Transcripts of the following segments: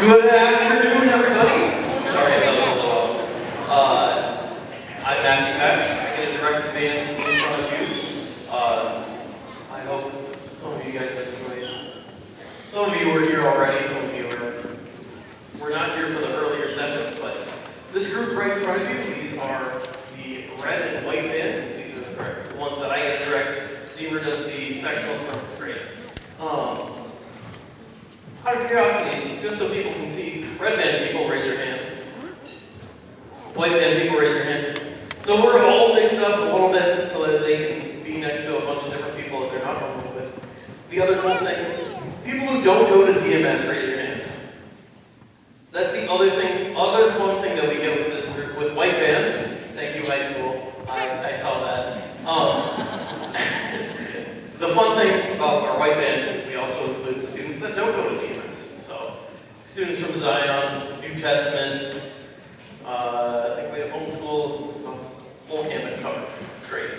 Good afternoon, everybody. Sorry if that was a little I'm Matthew Pesh. I get to direct the bands in front of you. I hope some of you guys have enjoyed. Some of you were here already, some of you were not here for the earlier session, but this group right in front of you, these are the red and white bands. These are the ones that I get to direct. Zebra does the sectionals from fifth grade. Out of curiosity, just so people can see, red band people, raise your hand. White band people, raise your hand. So we're all mixed up a little bit so that they can be next to a bunch of different people that they're not normally with. The other cool thing, people who don't go to DMS, raise your hand. That's the other fun thing that we get with this group, with white band. Thank you, high school. I saw that. The fun thing about our white band is we also include students that don't go to DMS. So, students from Zion, New Testament, I think we have homeschool, whole campus covered. It's great.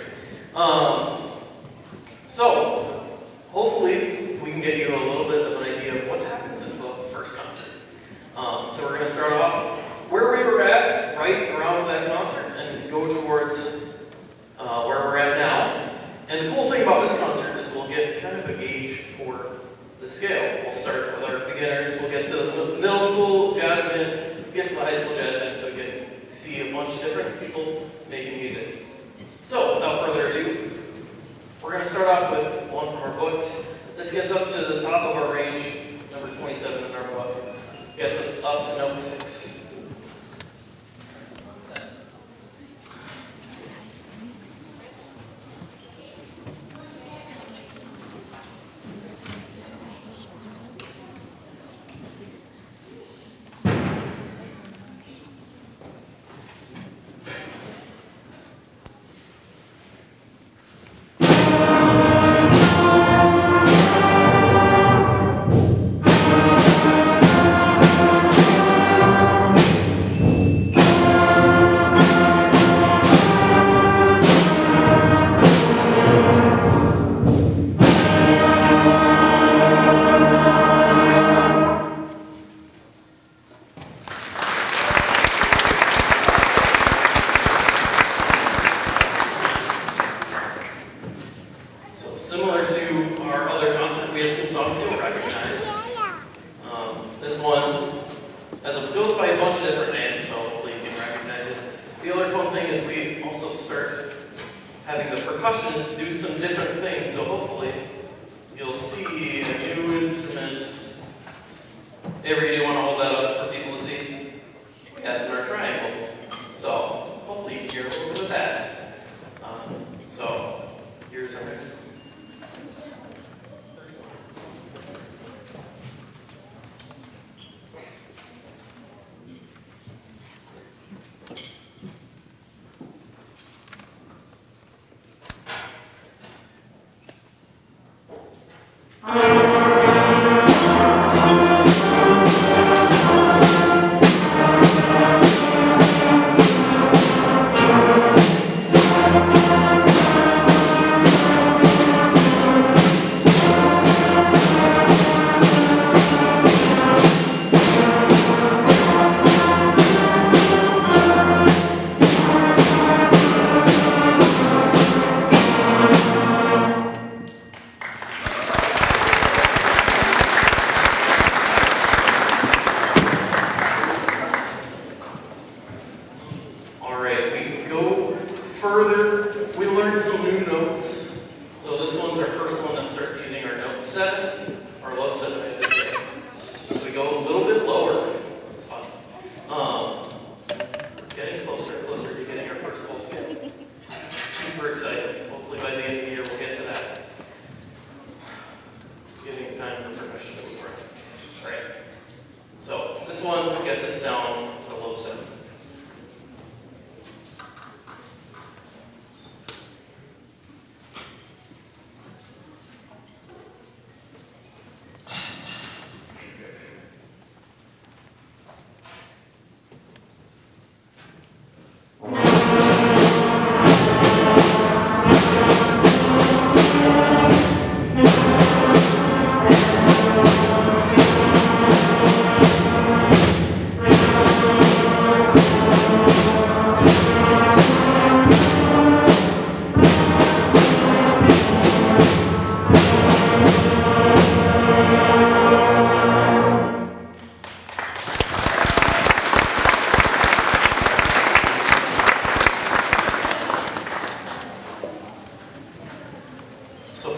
So, hopefully we can get you a little bit of an idea of what's happened since the first concert. So we're going to start off where we were at, right around that concert, and go towards where we're at now. And the cool thing about this concert is we'll get kind of a gauge for the scale. We'll start with our beginners, we'll get to the middle school jazz band, get to the high school jazz band, so we can see a bunch of different people making music. So, without further ado, we're going to start off with one from our books. This gets up to the top of our range, number 27 in our book. Gets us up to note 6.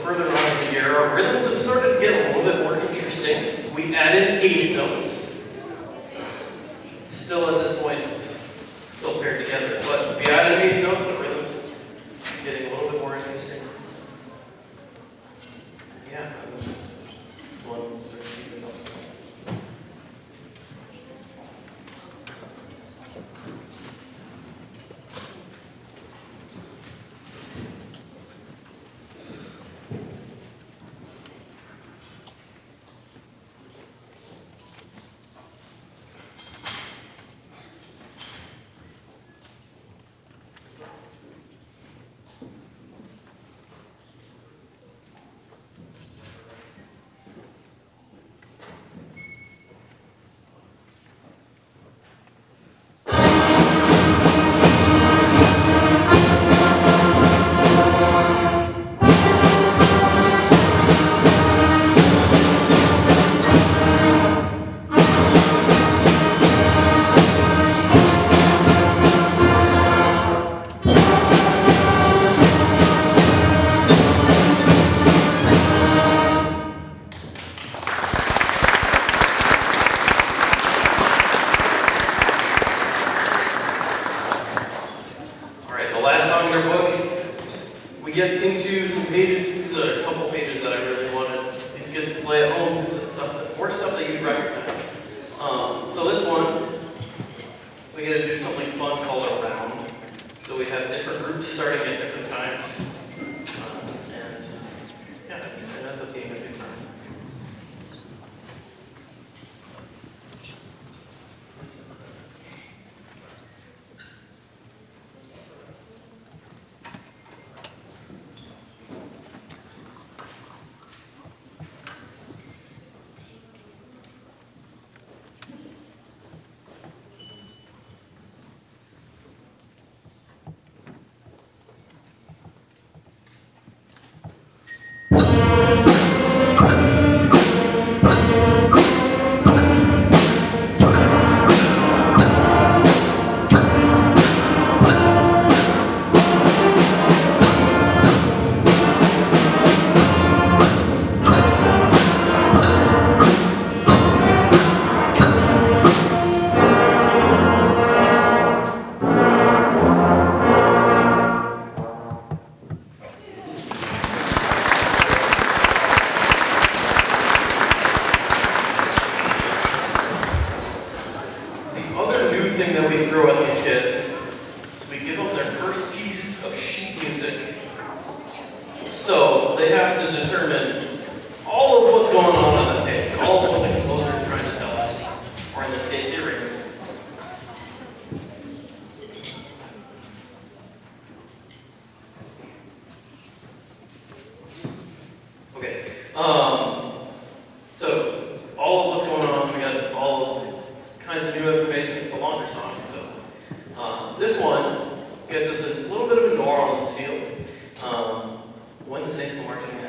further on in the year, our rhythms have started to get a little bit more interesting. We added 8 notes. Still at this point, it's still paired together, but we added 8 notes, the rhythms getting a little bit more interesting. Yeah, this one sort of season also. Into some pages, these are a couple pages that I really wanted these kids to play at home because it's more stuff that you'd recognize. So this one, we get to do something fun called a round. So we have different groups starting at different times. And yeah, that's a game that we found. So they have to determine all of what's going on the page, all of what the composer is trying to tell us, or in this case, the arranger. Okay, so all of what's going on, we got all of kinds of new information with the longer song. So this one gets us a little bit of a New Orleans feel. When the Saints go marching in.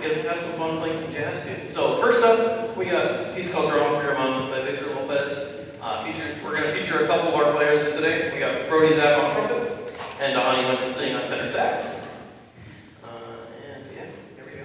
have some fun playing some jazz too. So first up, we got a piece called Growing for Your Mama by Victor Lopez. We're going to feature a couple of our players today. We got Brody Zapp on trumpet, and Honey Wenzel singing on tenor sax. And yeah, here we go.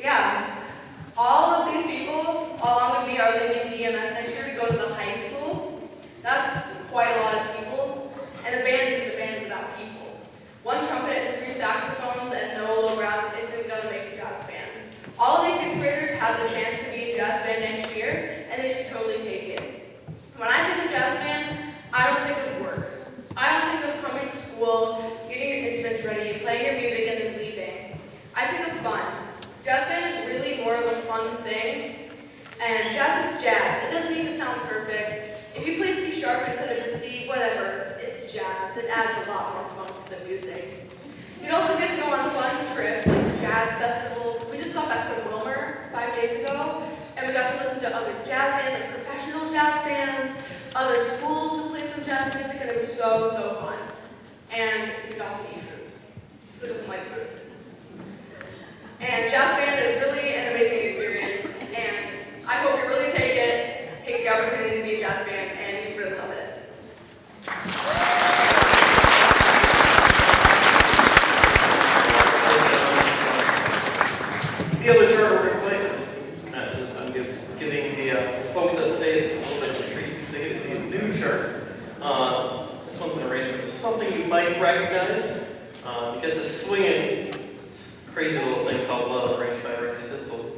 Yeah. All of these people, along career, and they should totally take it. When I think of jazz band, I don't think of work. I don't think of coming to school, getting your instruments ready, playing your music, and then leaving. I think of fun. Jazz band is really more of a fun thing, and jazz is jazz. It doesn't need to sound perfect. If you play C# instead of just C, whatever, it's jazz. It adds a lot more fun to the music. You also get to go on fun trips, like jazz festivals. We just got back from Wilmer 5 days ago, and we got to listen to other jazz bands, like professional jazz bands, other schools who play some jazz music, and it was so, so fun. And we got to eat food. Who doesn't like food? And jazz band is really an amazing experience, and I hope you really take the opportunity to be a jazz band, and you really love it. The other chart we're going to play is, I'm giving the folks that stayed a little bit of a treat because they get to see a new chart. This one's an arrangement of something you might recognize. It gets us swinging. This crazy little thing called Love, arranged by Rick Stitzel.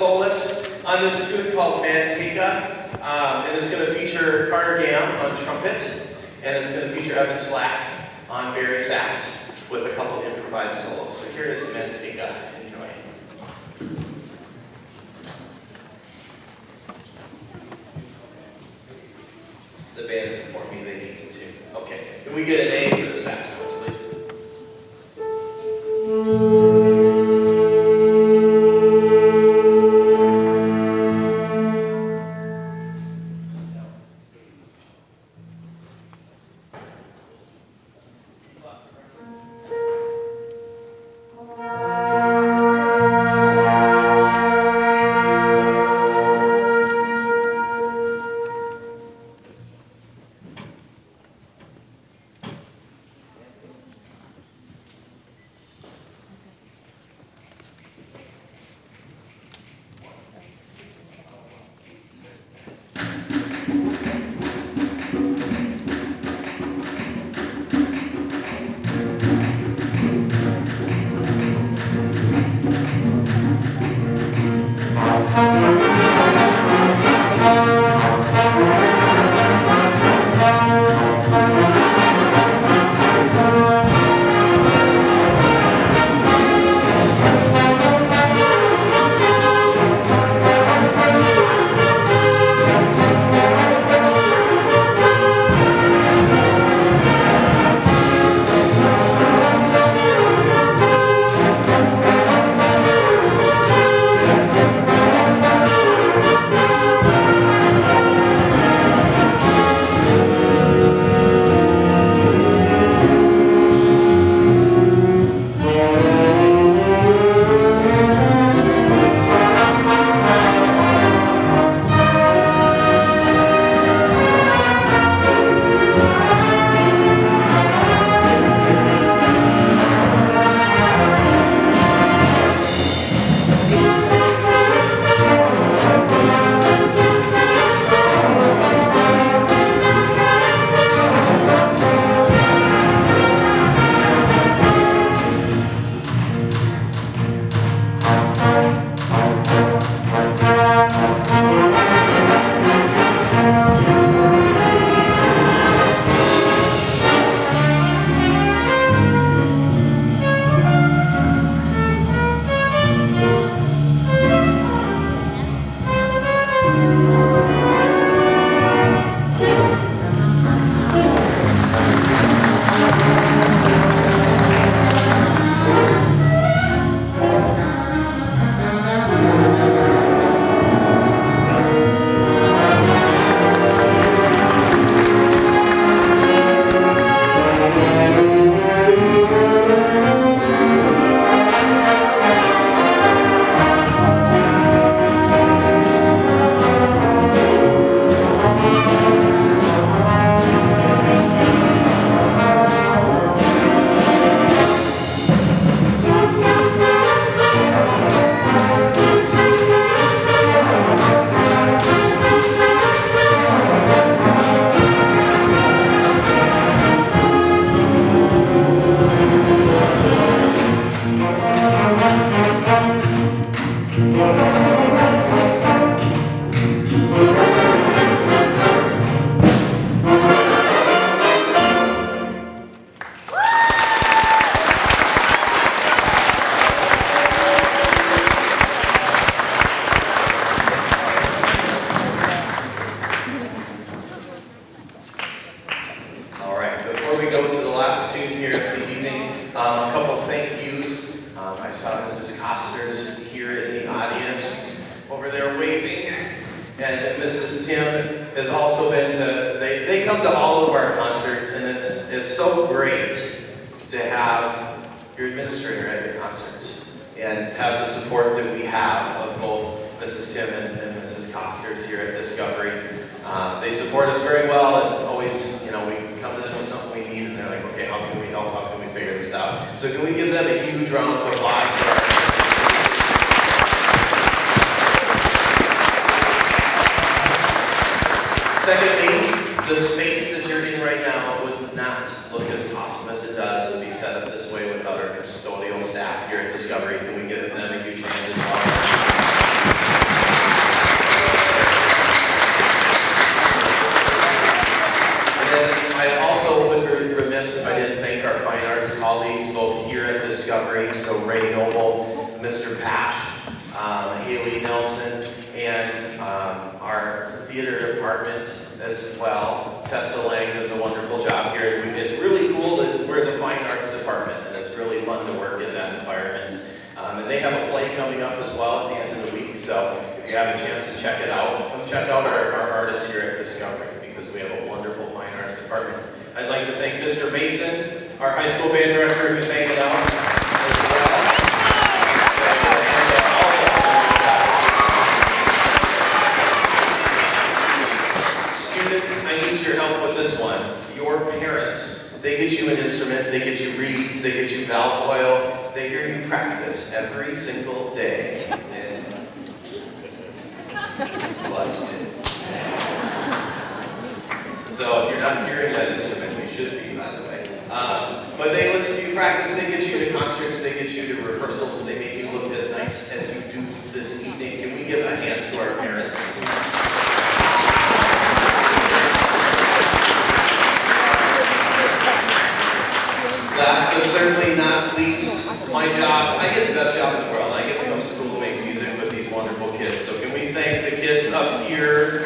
soloists on this tune called Manteca. And it's going to feature Carter Gam on trumpet, and it's going to feature Evan Slack on bari sax with a couple improvised solos. So here is Manteca. Enjoy. The band's informed me they need to tune. Okay. Can we get an A for the saxophones, please? And Mrs. Tim has also been to, they come to all of our concerts, and it's so great to have your administrator at your concerts and have the support that we have of both Mrs. Tim and Mrs. Koskers here at Discovery. They support us very well, and always, you know, we come to them with something we need, and they're like, okay, how can we help? How can we figure this out? So can we give them a huge round of applause for our Secondly, the space that you're in right now would not look as awesome as it does and be set up this way without our custodial staff here at Discovery. Can we give them a huge hand as well? And then I also would be remiss if I didn't thank our fine arts colleagues both here at Discovery, so Ray Noble, Mr. Pash, Haley Nelson, and our theater department as well. Tessa Lang does a wonderful job here. It's really cool that we're the fine arts department, and it's really fun to work in that environment. And they have a play coming up as well at the end of the week, so if you have a chance to check it out, come check out our artists here at Discovery, because we have a wonderful fine arts department. I'd like to thank Mr. Mason, our high school band director, who's hanging out as well. Students, I need your help with this one. Your parents, they get you an instrument, they get you reeds, they get you valve oil, they hear you practice every single day. And busted. So if you're not hearing that instrument, you should be, by the way. But they listen to you practice, they get you to concerts, they get you to rehearsals, they make you look as nice as you do this evening. Can we give a hand to our parents and students? Last but certainly not least, my job. I get the best job in the world. I get to come to school and make music with these wonderful kids. So can we thank the kids up here?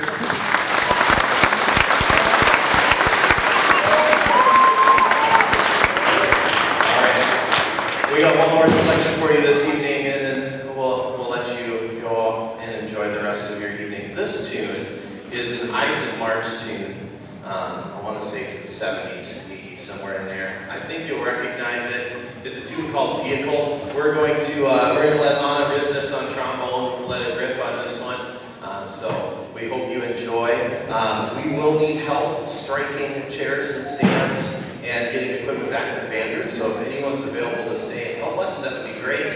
All right. We got one more selection for you this evening, and then we'll let you go and enjoy the rest of your evening. This tune is an Ides of March tune. I want to say from the 70s. Somewhere in there. I think you'll recognize it. It's a tune called Vehicle. We're going to let Anna Business on trombone, let it rip on this one. So we hope you enjoy. We will need help striking chairs and stands and getting equipment back to the band room. So if anyone's available to stay and help us, that would be great.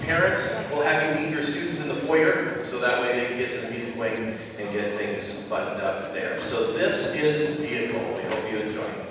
Parents, we'll have you meet your students in the foyer, so that way they can get to the music wing and get things buttoned up there. So this is Vehicle. We hope you enjoy it.